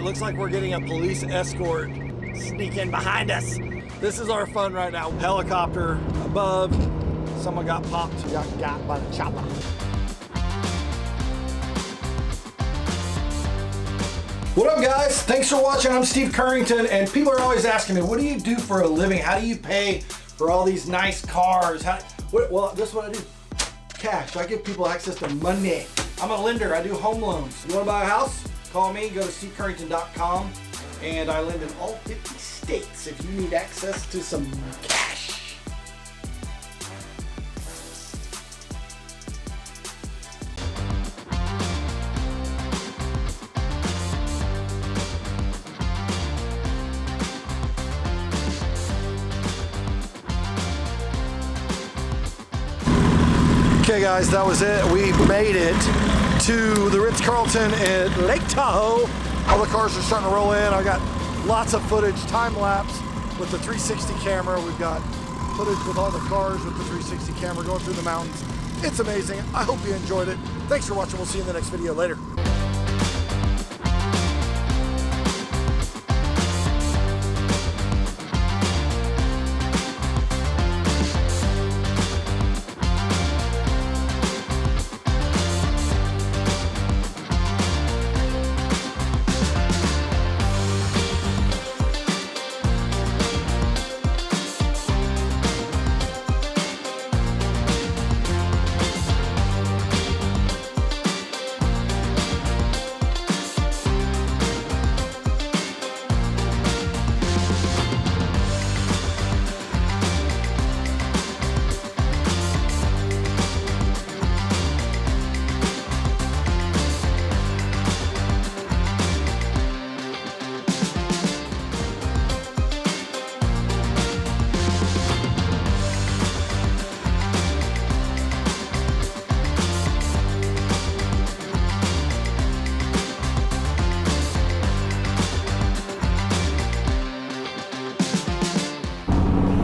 it looks like we're getting a police escort sneak in behind us. This is our fun right now. Helicopter above. Someone got popped, got by the chopper. What up, guys? Thanks for watching. I'm Steve Currington, and people are always asking me, what do you do for a living? How do you pay for all these nice cars? Well, this is what I do. Cash. I give people access to money. I'm a lender. I do home loans. You want to buy a house? Call me. Go to stevecurrington.com, and I lend in all 50 states if you need access to some cash. Okay guys, that was it. We made it to the Ritz-Carlton at Lake Tahoe. All the cars are starting to roll in. I got lots of footage, time lapse with the 360 camera. We've got footage with all the cars with the 360 camera going through the mountains. It's amazing. I hope you enjoyed it. Thanks for watching. We'll see you in the next video. Later.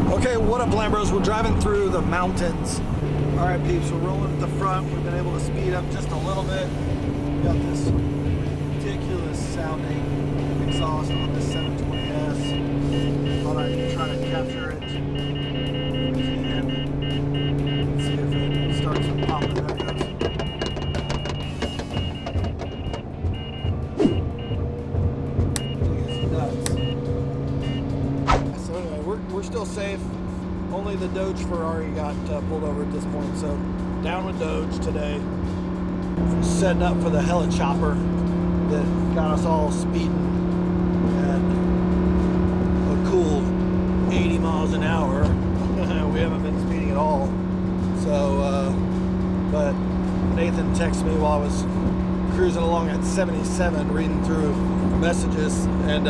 Okay, what up, Lambros? We're driving through the mountains. All right, peeps, we're rolling at the front. We've been able to speed up just a little bit. We got this ridiculous sounding exhaust on this 720S. Thought I'd try to capture it. Let's see if it starts to pop. There it goes. It's nuts. So anyway, we're still safe. Only the Doge Ferrari got pulled over at this point, so down with Doge today. Setting up for the heli-chopper that got us all speeding at a cool 80 miles an hour. We haven't been speeding at all. So, but Nathan texted me while I was cruising along at 77, reading through messages, and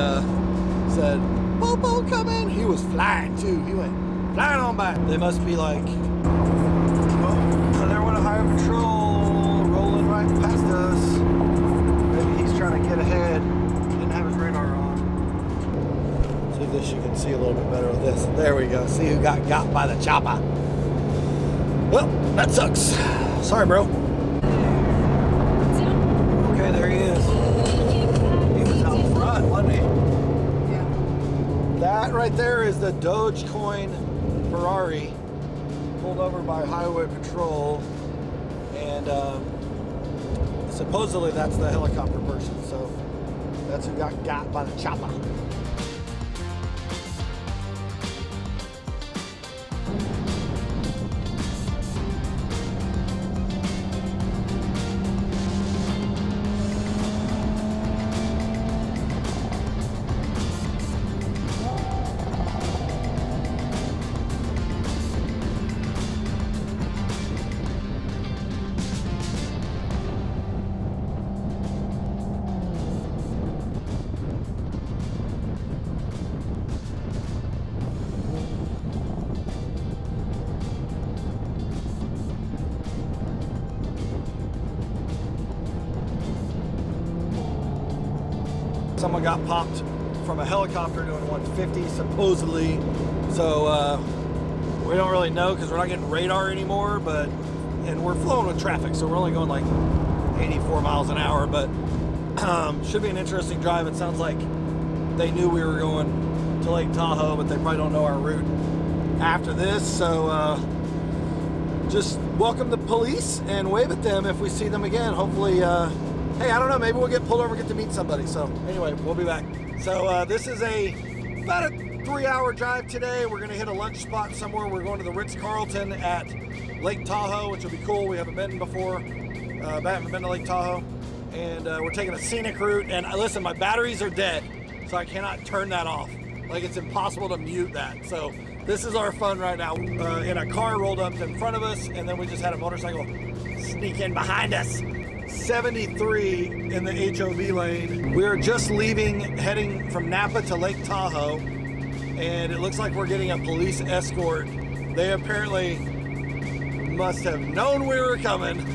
said, "Popo coming." He was flying too. He went flying on by. They must be like, oh, there went a higher patrol rolling right past us. Maybe he's trying to get ahead. Didn't have his radar on. See if this you can see a little bit better with this. There we go. See who got by the chopper. Well, that sucks. Sorry, bro. Okay, there he is. He was out front, wasn't he? Yeah. That right there is the Dogecoin Ferrari pulled over by highway patrol, and supposedly that's the helicopter person, so that's who got by the chopper. Someone got popped from a helicopter doing 150 supposedly. So we don't really know because we're not getting radar anymore, and we're flowing with traffic, so we're only going like 84 miles an hour, but Should be an interesting drive. It sounds like they knew we were going to Lake Tahoe, but they probably don't know our route after this. So just welcome the police and wave at them if we see them again. Hopefully, hey, I don't know, maybe we'll get pulled over, get to meet somebody. So anyway, we'll be back. So this is about a 3-hour drive today. We're gonna hit a lunch spot somewhere. We're going to the Ritz-Carlton at Lake Tahoe, which will be cool. We haven't been before. I haven't been to Lake Tahoe. And we're taking a scenic route. And listen, my batteries are dead, so I cannot turn that off. Like, it's impossible to mute that. So this is our fun right now. In a car rolled up in front of us, and then we just had a motorcycle sneak in behind us. 73 in the HOV lane. We are just leaving, heading from Napa to Lake Tahoe, and it looks like we're getting a police escort. They apparently must have known we were coming.